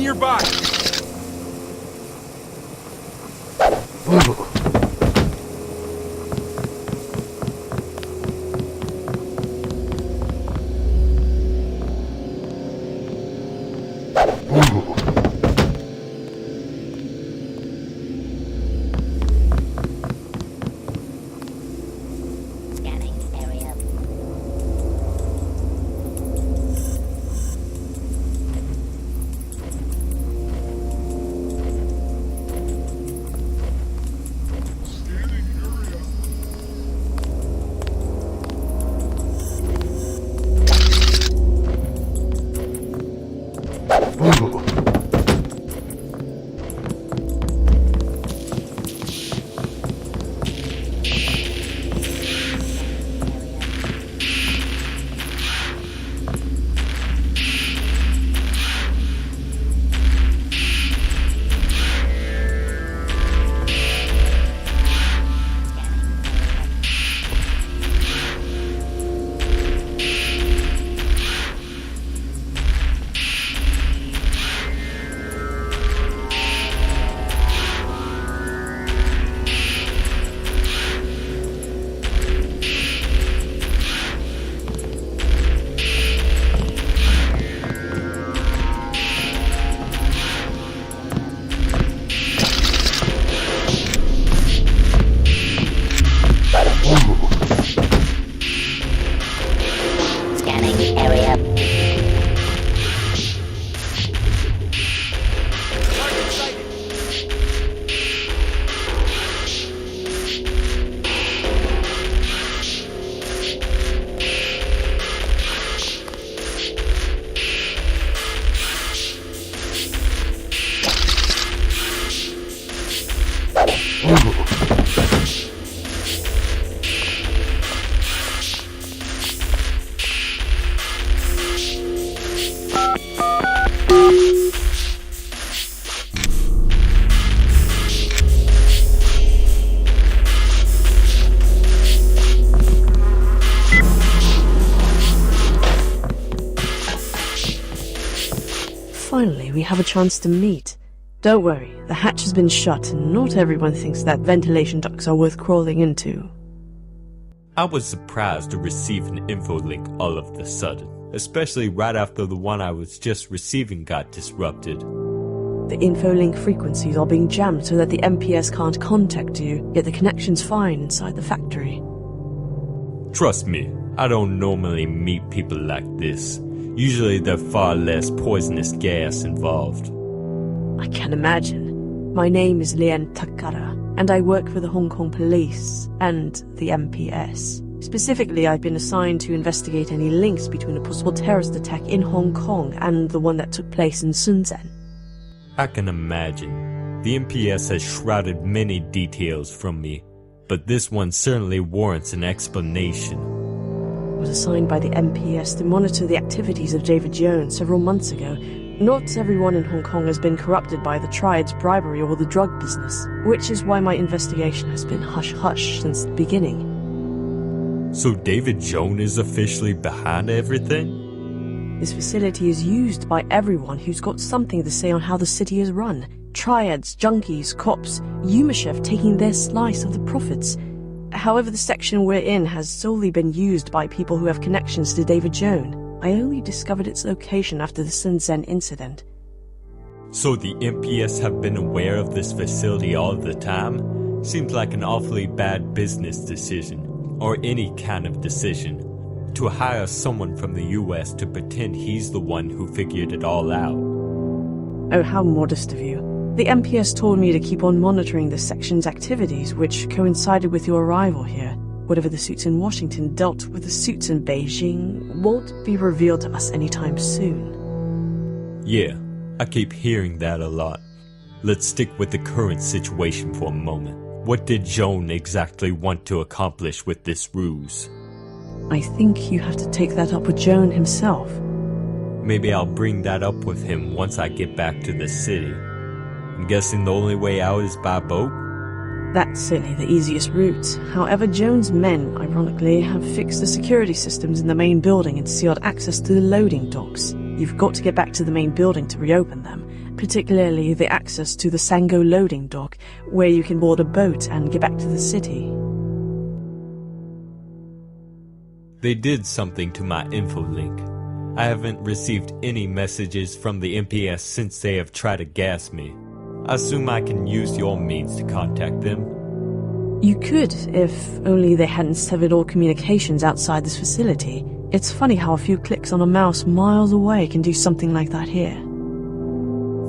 nearby. Finally, we have a chance to meet. Don't worry, the hatch has been shut and not everyone thinks that ventilation ducts are worth crawling into. I was surprised to receive an info link all of a sudden, especially right after the one I was just receiving got disrupted. The info link frequencies are being jammed so that the MPS can't contact you, yet the connection's fine inside the factory. Trust me, I don't normally meet people like this. Usually there's far less poisonous gas involved. I can imagine. My name is Lian Takara, and I work for the Hong Kong Police and the MPS. Specifically, I've been assigned to investigate any links between a possible terrorist attack in Hong Kong and the one that took place in Shenzhen. I can imagine. The MPS has shrouded many details from me, but this one certainly warrants an explanation. I was assigned by the MPS to monitor the activities of David Jones several months ago. Not everyone in Hong Kong has been corrupted by the Triad's bribery or the drug business, which is why my investigation has been hush-hush since the beginning. So David Jones is officially behind everything? This facility is used by everyone who's got something to say on how the city is run. Triads, junkies, cops, Yumashew taking their slice of the profits. However, the section we're in has solely been used by people who have connections to David Jones. I only discovered its location after the Shenzhen incident. So the MPS have been aware of this facility all the time? Seems like an awfully bad business decision, or any kind of decision, to hire someone from the US to pretend he's the one who figured it all out. Oh, how modest of you. The MPS told me to keep on monitoring this section's activities, which coincided with your arrival here. Whatever the suits in Washington dealt with the suits in Beijing won't be revealed to us anytime soon. Yeah, I keep hearing that a lot. Let's stick with the current situation for a moment. What did Joan exactly want to accomplish with this ruse? I think you have to take that up with Joan himself. Maybe I'll bring that up with him once I get back to the city. I'm guessing the only way out is by boat? That's certainly the easiest route. However, Jones' men, ironically, have fixed the security systems in the main building and sealed access to the loading docks. You've got to get back to the main building to reopen them, particularly the access to the Sango loading dock, where you can board a boat and get back to the city. They did something to my info link. I haven't received any messages from the MPS since they have tried to gas me. I assume I can use your means to contact them. You could, if only they hadn't severed all communications outside this facility. It's funny how a few clicks on a mouse miles away can do something like that here.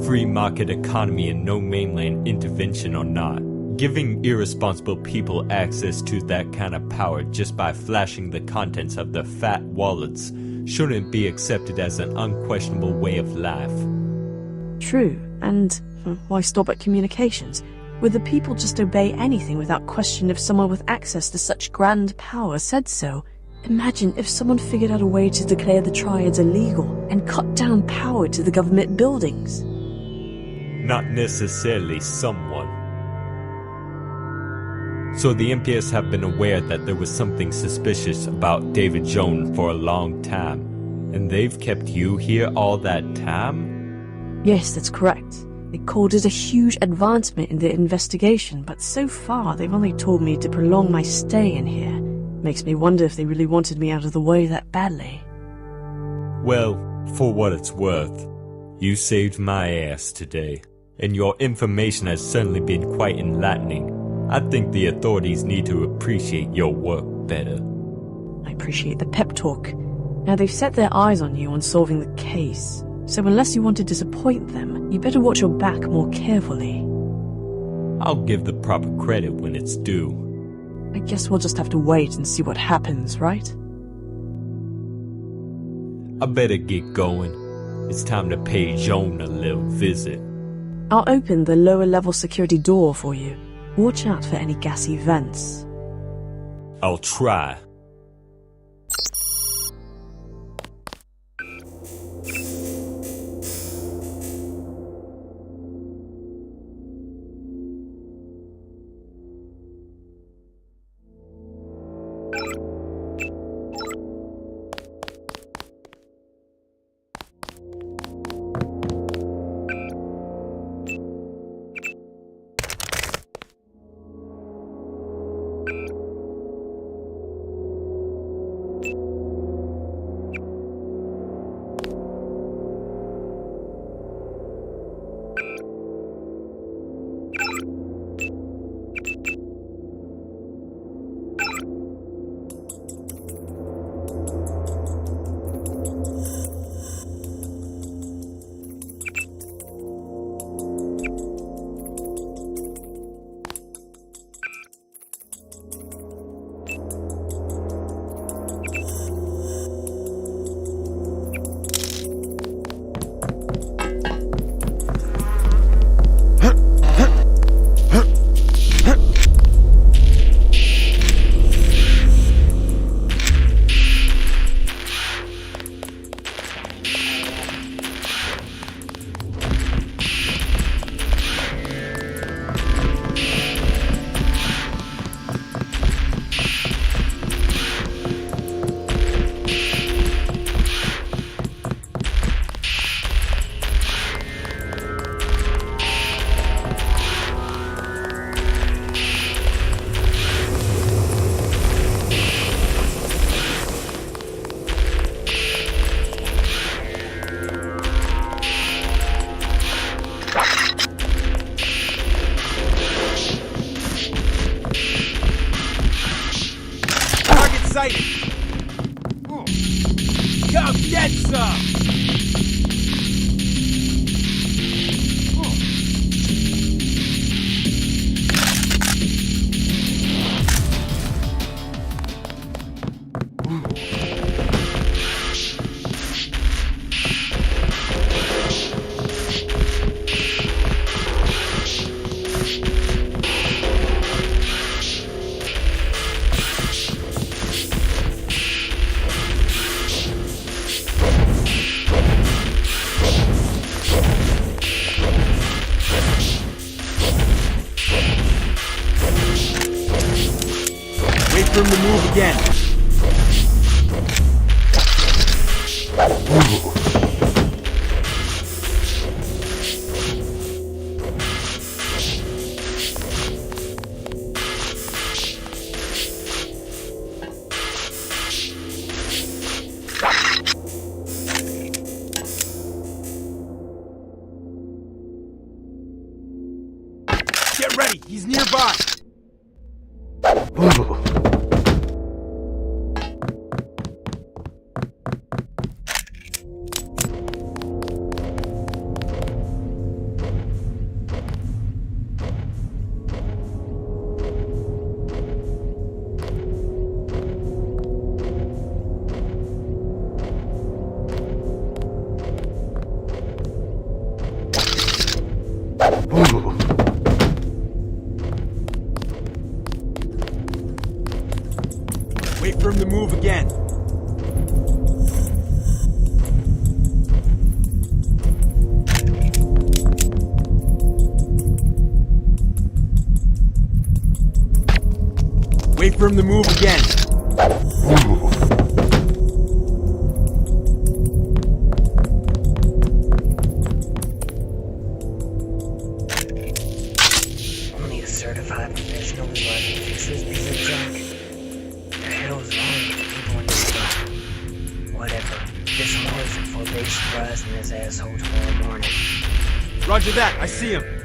Free market economy and no mainland intervention or not, giving irresponsible people access to that kind of power just by flashing the contents of their fat wallets shouldn't be accepted as an unquestionable way of life. True, and why stop at communications? Would the people just obey anything without question if someone with access to such grand power said so? Imagine if someone figured out a way to declare the triads illegal and cut down power to the government buildings. Not necessarily someone. So the MPS have been aware that there was something suspicious about David Jones for a long time, and they've kept you here all that time? Yes, that's correct. They called it a huge advancement in their investigation, but so far they've only told me to prolong my stay in here. Makes me wonder if they really wanted me out of the way that badly. Well, for what it's worth, you saved my ass today, and your information has certainly been quite enlightening. I think the authorities need to appreciate your work better. I appreciate the pep talk. Now they've set their eyes on you on solving the case. So unless you want to disappoint them, you better watch your back more carefully. I'll give the proper credit when it's due. I guess we'll just have to wait and see what happens, right? I better get going. It's time to pay Joan a little visit. I'll open the lower level security door for you. Watch out for any gassy vents. I'll try. sighted! Come get some! Wait for him to move again. the move again. Wait for him to move again. Only a certified professional is likely to fix this piece of junk. The hell's wrong with the people in this spot? Whatever. This horse for a big surprise in this asshole tomorrow morning. Roger that, I see him.